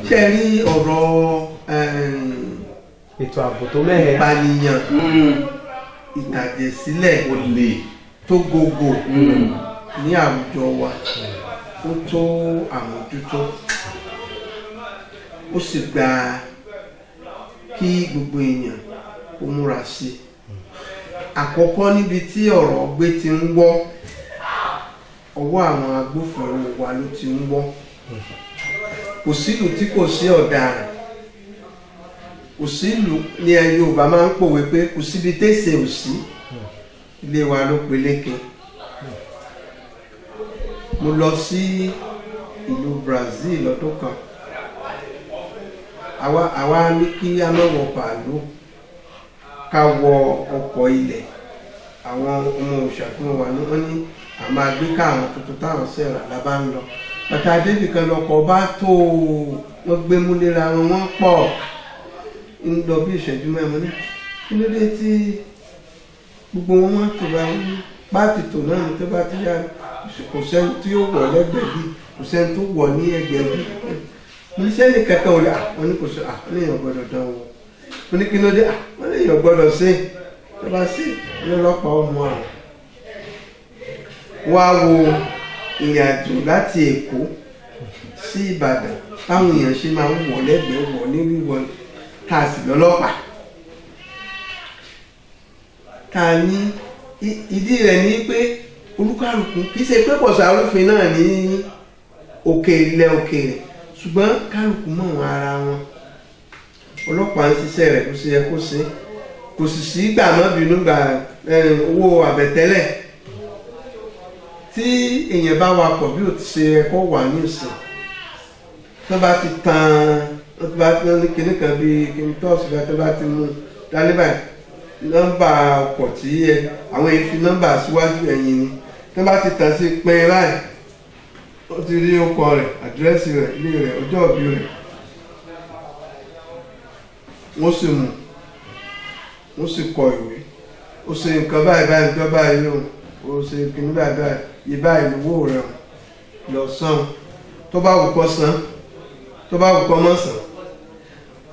ṣe rí ọ̀rọ̀ ètò ààbò tó mẹ́hẹ̀ẹ́ ìpànìyàn ìtàjẹ̀sílẹ̀ olè tó gògò ní àwùjọ wa ó tó àmójútó ó sì gba kí gbogbo èèyàn ó múra sí i. Àkọ́kọ́ níbi tí ọ̀rọ̀ gbé ti ń wọ́ ọwọ́ àwọn agbófinró wa ló ti ń wọ́. Kò sílùú tí kò sí ọ̀daràn, kò sílùú ní Yorùbá máa ń pòwe pé kò síbi tẹ̀sẹ̀ ò sí, ilé wa ló peléke. Mo lọ sí ìlú Brazil lọ́dún kan, àwa ní kí a má wọ bàálù ká wọ ọkọ̀ ilẹ̀. Àwọn ọmọ òṣàkóso wa ní wọ́n ní àmọ́ agbé ká àwọn tuntun táwọn sẹ̀rà lábá ń lọ. Bàtà débì kan lọkọ̀ bá tó wọ́n gbé mú léra wọn pọ̀ ń lọ bí ìṣẹ́jú mẹ́rin ní kí ló dé tí gbogbo wọn tó bá ń bá ti tò náà ní tó bá ti yá kò sẹ́ni tí ó wọ̀ lẹ́gbẹ̀ẹ́ bí kò sẹ́ni tó wọ̀ ní ẹgbẹ́ bí mo ní sẹ́ni kankan wọlé àwọn ní kò sọ àwọn èèyàn gbọ́dọ̀ dán wò mo ní kí ló dé àwọn èèyàn gbọ́dọ̀ sí tó bá sí lọ́lọ́pàá ọmọ àwọn. Wá wo ìrìn àjò láti Èkó sí Ìbàdàn táwọn èèyàn ṣe máa ń wọ̀ lẹ́gbẹ̀ẹ́ wọ̀ ní wíwọ̀ tá a sì lọ́lọ́pàá tá a ní ìdí rẹ̀ ní pé olúkálùkù kì í ṣe pé pọ̀sọ̀ arúfin náà ní òkè ilẹ̀ òkèèrè ṣùgbọ́n kálùkù mọ̀ wọn ara wọn. Ọlọ́pàá ń ṣiṣẹ́ rẹ̀ kó ṣe yẹ kó ṣe kò sì sí gbàmọ́bìnú gba owó àbẹ̀tẹ́lẹ̀ tí èèyàn bá wakọ̀ bí ó ti ṣe ẹ̀kọ́ wà ní ìsìn tó bá ti tan tó bá ti ní kinní kan bíi kinní tọ́ọ̀sì bá tó bá ti mú dálé báyìí nọ́mbà ọkọ̀ tí àwọn èèyàn fi nọ́mbà síwájú ẹ̀yìn ni tó bá ti tàn sí pin báyìí ó ti rí ọkọ rẹ̀ àdírẹ́sì rẹ̀ ilé rẹ̀ ọjọ́ ìbí rẹ̀ wọ́n sì mú wọ́n sì kọ ìwé ó ṣe nǹkan báyìí báyìí tó báyìí yóò ó ṣe kinní báyìí báyìí ìbá ìlúwó rẹ̀ lọ sàn tó bá wù kó san tó bá wù kó mọ́ san.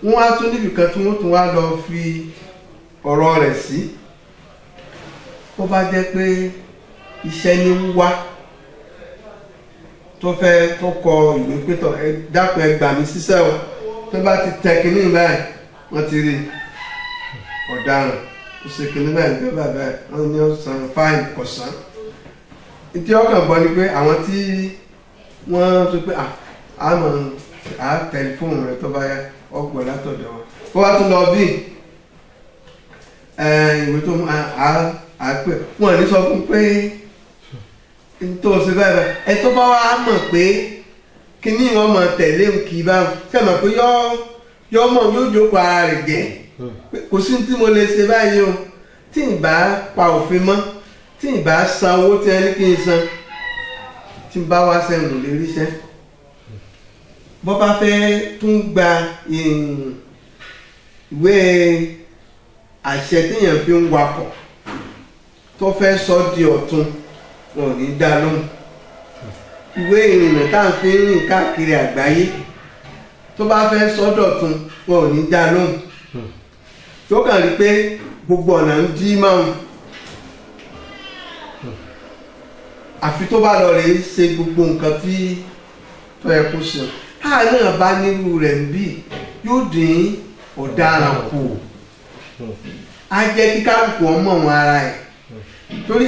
Wọ́n á tún níbi kan tí wọ́n tún wá lọ fi ọ̀rọ̀ rẹ̀ sí tó bá jẹ́ pé iṣẹ́ ní ń wá tó fẹ́ tó kọ ìwé pétọ̀ ẹ dákun ẹ gbà mí síṣẹ́ o tó bá ti tẹ kinní báyìí wọ́n ti rí ọ̀daràn ó ṣe kinní báyìí tó bá báyìí wọ́n ní ó san fáìn kọ̀sán. Ìtí ọkàn gbọ́ ni pé àwọn tí wọ́n sọ pé àmọ́ tẹlifóònù rẹ̀ tó bá yá ọgbọ̀n látọ̀dọ̀ wọn kó wá tún lọ bí ìwé tó àpè wọn ní sọ fún pé tó ṣe báyìí ẹ tó bá wá mọ̀ pé kíní wọn mọ̀ tẹ̀lé kì í bá wọn ṣe mọ̀ pé yọ mọ̀ yóò jókòó ara rẹ̀ jẹ́ kò sí tí mo lè ṣe báyìí o tí ì bá pa òfin mọ́ tí ì bá san owó tí ẹni kí n san tí n bá wá sẹ́nu lè ríṣẹ́ bọ́ bá fẹ́ tún gba ìwé àṣẹ téèyàn fi ń wakọ̀ tó fẹ́ sọ di ọ̀tun wọn ò ní dá lóhùn. Ìwé ìrìnnà tá à ń fi rìn káàkiri àgbáyé tó bá fẹ́ sọ dọ̀tun wọn ò ní dá lóhùn. Tó kàn rí pé gbogbo ọ̀nà ń dí máa àfi tó bá lọ rèé ṣe gbogbo nǹkan tí tó yẹ kó ṣe. Táà náà bá nírú rẹ̀ ń bì yóò dín ọ̀daràn kù á jẹ́ kí kálukú ọmọ wọn ara ẹ̀ torí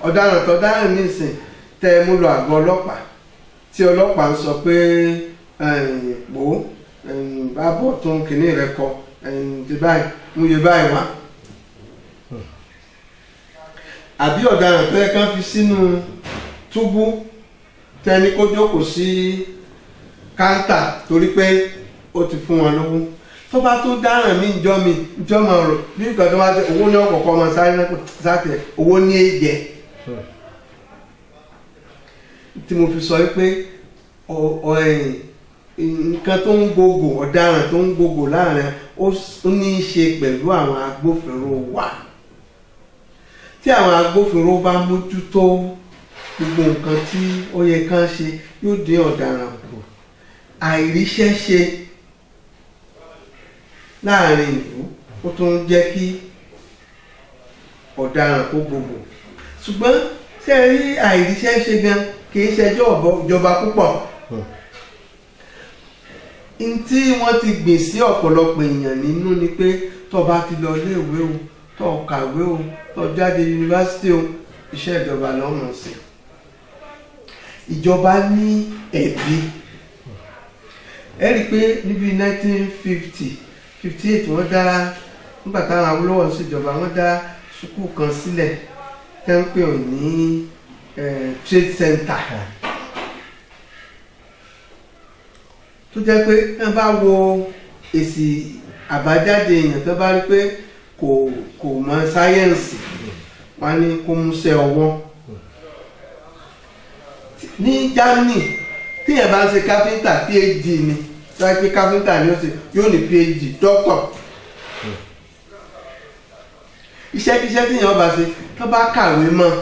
ọ̀daràn tó dáhùn nísìn tẹ ẹ mú lọ àgọ́ ọlọ́pàá tí ọlọ́pàá ń sọ pé pò bá bọ̀ tó ń kìíní rẹ kọ ti báyìí mú iye báyìí wá àbí ọ̀daràn tó yẹ kán fi sínú túbú tẹni kó jókòó sí káńtà torí pé ó ti fún wọn lówó tó bá tó dáràn mí ìjọ máa rò bí nǹkan tó bá tẹ owó ní ọ̀kọ̀ọ̀kan ọmọ sátẹ̀ owó ní èjẹ tí mo fi sọ pé nǹkan tó ń gbogbo ọ̀daràn tó ń gbogbo láàrin ó ní í ṣe pẹ̀lú àwọn agbófinró wa tí àwọn agbófinró bá mójútó gbogbo nǹkan tí ó yẹ kán ṣe yóò dín ọ̀daràn kù àìríṣẹ́ ṣe láàrin ìlú ó tún jẹ́ kí ọ̀daràn kó gbogbo ṣùgbọ́n ṣe rí àìríṣẹ́ ṣe gan kì í ṣẹjọ́ ìjọba púpọ̀ tí wọ́n ti gbìn sí ọ̀pọ̀lọpọ̀ èèyàn nínú ni pé tó bá ti lọ iléèwé o tó kàwé o tó jáde yunifásitì o iṣẹ́ ìjọba lọ́mọ sí ìjọba ní ẹ̀bi ẹ rí i pé níbi 1958 wọ́n dá nígbà táwọn Awólọ́wọ̀ ṣèjọba wọ́n dá sùkúù kan sílẹ̀ tẹ́ ń pè ọ́ ní trade center tó jẹ́ pé wọ́n bá wo èsì àbájáde èèyàn tó bá rí pé kò mọ sáyẹ́ǹsì wọ́n ní kó múṣẹ́ ọwọ́ ní Germany tíyẹn bá ń ṣe káfíńtà PhD ni tó yẹ pé káfíńtà ni yóò ní PhD doctor iṣẹ́kíṣẹ́ tíyẹn bá ṣe tó bá kàwé mọ́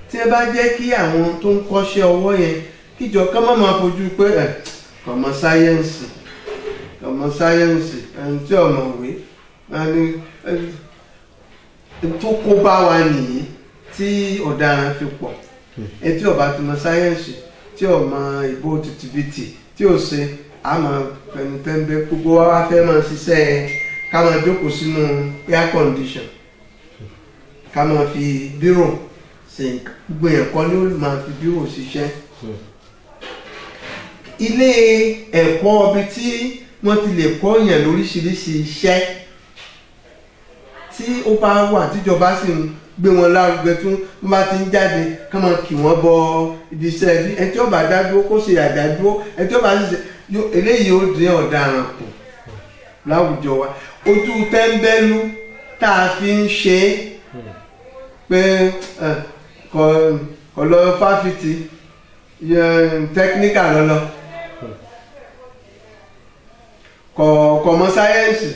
tí ẹ bá jẹ́ kí àwọn tó ń kọ́ṣẹ́ ọwọ́ yẹn kíjọ ká má máa fojú pé ọmọ sáyẹ́ǹsì ẹni tí ọ̀mọ̀wé tó kó bá wa nìyí tí ọ̀daràn fi pọ̀ ẹ tí ọba ti mọ sáyẹ́ǹsì tí ọmọ ìbò tìtìbìtì tí ò ṣe àmọ́ pẹ̀lúpẹ̀lú gbogbo wa fẹ́ máa ṣiṣẹ́ ká máa jókòó sínú air condition ká máa fi bírò ṣe gbogbo èèyàn kọ́ ni ó máa fi bírò ṣiṣẹ́ ilé ẹ̀kọ́ ibi tí wọ́n ti lè kọ́ èèyàn lóríṣiríṣi iṣẹ́ tí ó bá wà tíjọba sì ń gbé wọn lárugẹ tí wọ́n bá ti ń jáde ká máa kì wọ́n bọ ibi iṣẹ́ bí ẹni tí ó bá dádúró kó ṣe àdádúró ẹni tí ó bá ṣiṣẹ́ eléyìí ó dín ọ̀daràn kù láwùjọ wa ojú tẹ́ńbẹ́lú tá a fi ń ṣe é pé ọ̀lọ́ fáfitì tẹkíníkà lọ́lọ́ kọ̀ọ̀mọ́ sáyẹ́ǹsì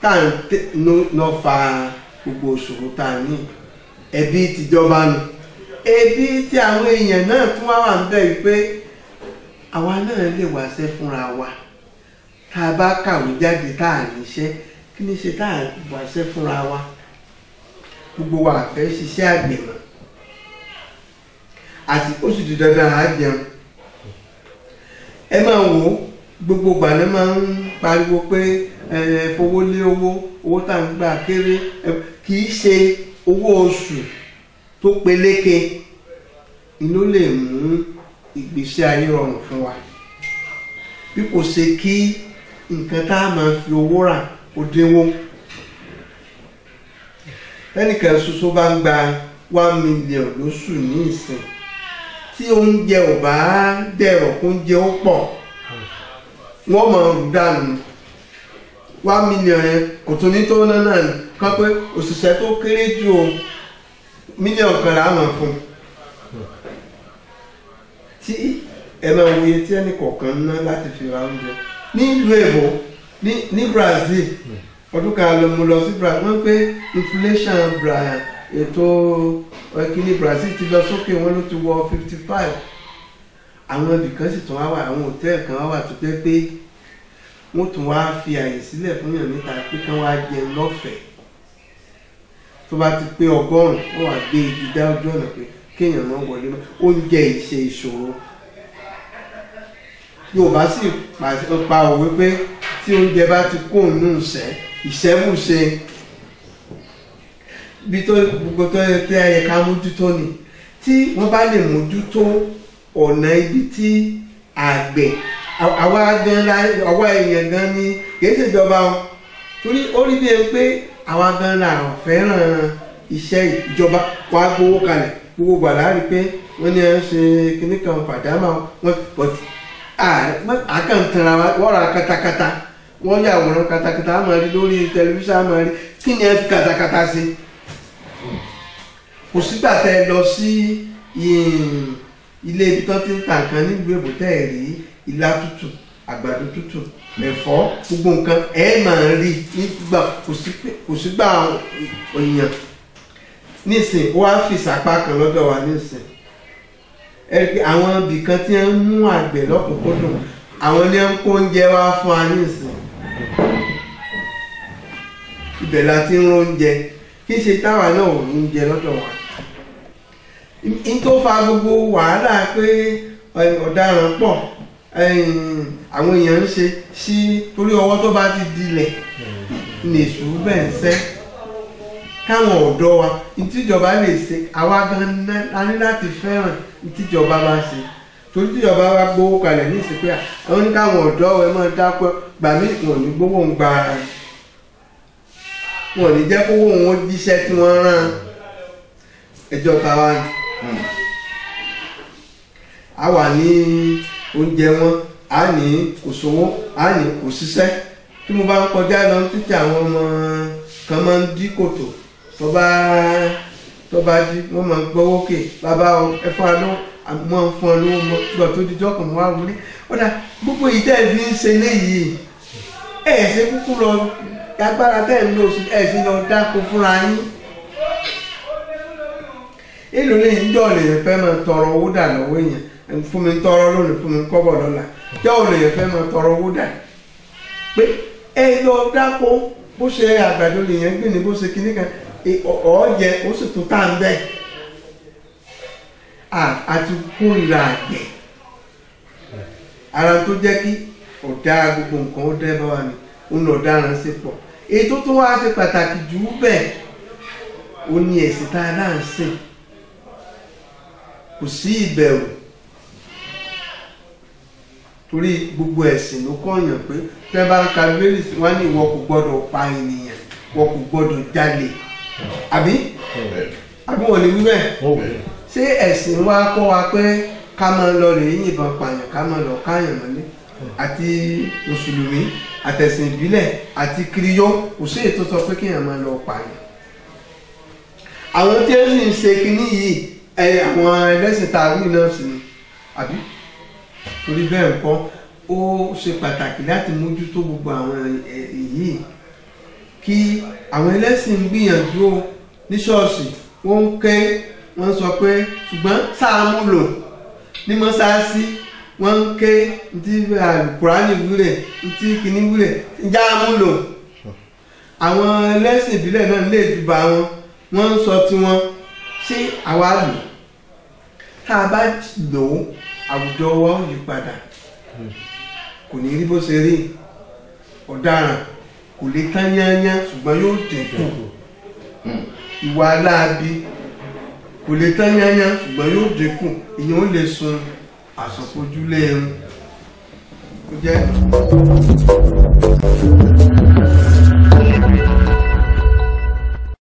tá à ń lọ fa gbogbo òṣòro tá a ní ẹ̀bi tìjọba nù ẹ̀bi tí àwọn èèyàn náà tún wá wà ń bẹ̀ wípé àwa náà lè wáṣẹ́ fúnra wa tá a bá kàwé jáde tá a níṣẹ́ kí ni ṣe tá a wáṣẹ́ fúnra wa gbogbo wa fẹ́ ṣiṣẹ́ àgbẹ̀ mọ́ àti ó sì di dandan á jẹun ẹ máa wò ó gbogbo gbàná máa ń pariwo pé fowó lé owó tá à ń gbà kéré kì í ṣe owó oṣù tó peléke ló lè mú ìgbésí ayé rọrùn fún wa bí kò ṣe kí nǹkan tá a máa fi owó rà ó dínwó ẹnìkan ṣoṣo bá ń gba 1 million lóṣù ní ìsìn tí oúnjẹ ò bá dẹ̀rọ̀ kó oúnjẹ ó pọ̀ wọ́n mọ̀ ọ́n dànù 1 million yẹn kò tún ní tó náà ní kọ́ pé òṣìṣẹ́ tó kéré jù o mílíọ̀nù kan là á mọ̀ fún tí ẹ máa wo iye tí ẹnì kọ̀ọ̀kan ná láti fi ra oúnjẹ nílùú èbó ní Brazil ọdún kan ló mú lọ sí Brazil wọ́n pé inflation ètò ìkíní Brazil ti lọ sókè wọ́n ló ti wọ 55 àwọn ibìkan sì tún wá wà àwọn hòtẹ́ẹ̀lì kan wà tó jẹ́ pé wọ́n tún wá fi àyè sílẹ̀ fún yàn níta pé kán wá jẹun lọ́fẹ̀ẹ́ tó bá ti pé 100 wọ́n wá gbé igi dá ojú ọ̀nà pé kéèyàn náà wọlé mọ́ oúnjẹ ìṣe ìṣòro Yorùbá sì pa òwe pé tí oúnjẹ bá ti kó nù ìṣẹ́mùṣe bí tó gbogbo tó yẹ pé ayẹ ká mójútó ni tí wọ́n bá lè mójútó ọ̀nà ibi tí àgbẹ̀ àwa èèyàn gan ni kìí ṣèjọba wọn torí ó rí bí ẹni pé àwa gan la fẹ́ràn iṣẹ́ ìjọba wa gbowó kalẹ̀ gbogbo gbàdá rí pé wọ́n ní ẹ ń ṣe kinní kan pàdámà wọn pọ̀tì àkàntara wọ́n ra katakata wọ́n yà àwòrán katakata á máa rí lórí tẹlifíṣàn á máa rí kí ni ẹ fi katakata ṣe kò sígbà tẹ lọ sí ilé ibi tó ti ń ta nǹkan nílùú èbó tẹ́ ẹ̀ rí ilá tútù àgbàdo tútù ẹ̀fọ́ gbogbo nǹkan ẹ̀ máa rí nígbà kò sígbà èèyàn nísìn ó wá fi ìsapá kan lọ́dọ̀ wa nísìn àwọn ibìkan tí wọ́n mú àgbẹ̀ lọ́kùnkúndùn àwọn ní ń kó oúnjẹ wá fún wa nísìn ibẹ̀ la ti ń róúnjẹ kí ṣe táwa náà ò ní jẹ lọ́dọ̀ wa n tó fa gbogbo wàhálà pé ọ̀daràn pọ̀ àwọn èèyàn ń ṣe sí torí ọwọ́ tó bá ti dilẹ̀ nìṣú bẹ́ẹ̀ ń sẹ́ káwọn ọ̀dọ́ wa ìtìjọba lè ṣe àwa gan a ní láti fẹ́ràn ìtìjọba bá ṣe torí tíjọba bá gbówó kalẹ̀ ní ìsìnkú àwọn ní káwọn ọ̀dọ́ ẹ máa dápẹ́ gbà mí wọn ní gbówó ń gba wọn ní jẹ́ kówó wọn jíṣẹ́ tí wọ́n rán ẹjọ́ tàwa ni a wà ní oúnjẹ wọn a ní kò sówó a ní kò ṣiṣẹ́ tí mo bá ń kọjá lọ títí àwọn ọmọ kan máa ń dí kòtò tó bá dí wọ́n máa ń gbọ́wọ́ kè bàbá ẹ̀fọ́ alọ́ àmọ́ fún ọ lówó mọ́ lọ tó dijọ́ kan wá wọlé ọ̀dà gbogbo ìdá ìbí ń ṣe léyìí ẹ̀ ṣe kúkú lọ agbára tẹ́ ń lò sí ẹ̀ ṣe lọ dáko fúnra yín èlò lè ń jọ́ lè fẹ́ máa tọrọ owó dà lọ́wọ́ èèyàn fún mi tọrọ lónìí fún mi kọ́bọ̀ lọ́la jọ́ lè fẹ́ máa tọrọ owó dà pé ẹ lọ dáko bó ṣe àgbàdo lèèyàn gbìn ní bó ṣe kinní kan ọ̀ọ́jẹ ó sì tún tá ń bẹ́ẹ̀ àti kórìíra àgbẹ̀ ara tó jẹ́ kí ọ̀dà gbogbo nǹkan ó dẹ́ bá wa ní òun ọ̀daràn sí pọ̀ èyí tó tún wá ṣe pàtàkì jù ú bẹ́ẹ̀ ó ní ẹ̀sìn tá a náà ń sìn kò sí ìbẹ̀rù torí gbogbo ẹ̀sìn ló kọ́yàn pé tẹ́ bá ń ka bíbélì wọ́n ní ìwọ kò gbọ́dọ̀ pa ènìyàn ìwọ kò gbọ́dọ̀ jalè àbí wọ́n lè wí bẹ́ẹ̀ ṣé ẹ̀sìn wa kọ́ wa pé ká máa lọ rè é yìnbọn pààyàn ká máa lọ káyàn mọ́lé àti mùsùlùmí àtẹ̀sìn ìbílẹ̀ àti kiriyó kò sí ètò sọ pé kéèyàn máa lọ pààyàn àwọn tí ó sì ń ṣe kinní yìí àwọn ẹlẹ́sìn tààrí náà sì ni àbí torí bẹ́ẹ̀ nǹkan ó ṣe pàtàkì láti mójútó gbogbo àwọn èyí kí àwọn ẹlẹ́sìn gbìyànjú ní ṣọ́ọ̀ṣì wọ́n ń ké wọ́n sọ pé ṣùgbọ́n sáàmù lò ní mọ́sáàsì wọ́n ń ké ntí Kùránì wúlẹ̀ ntí kìíní wúlẹ̀ jáàmù lò àwọn ẹlẹ́sìn ìbílẹ̀ náà lè dùbà wọ́n ń sọ tiwọn ṣé àwa lò tá a bá lò ó àwùjọ wa ó yí padà kò ní rí bó ṣe rí ọ̀daràn kò lè tán yányá ṣùgbọ́n yóò dínkù ìwà aláàbí kò lè tán yányá ṣùgbọ́n yóò dínkù èèyàn ó lè sun àsọ̀kojúlé ẹ̀rùn ó jẹ́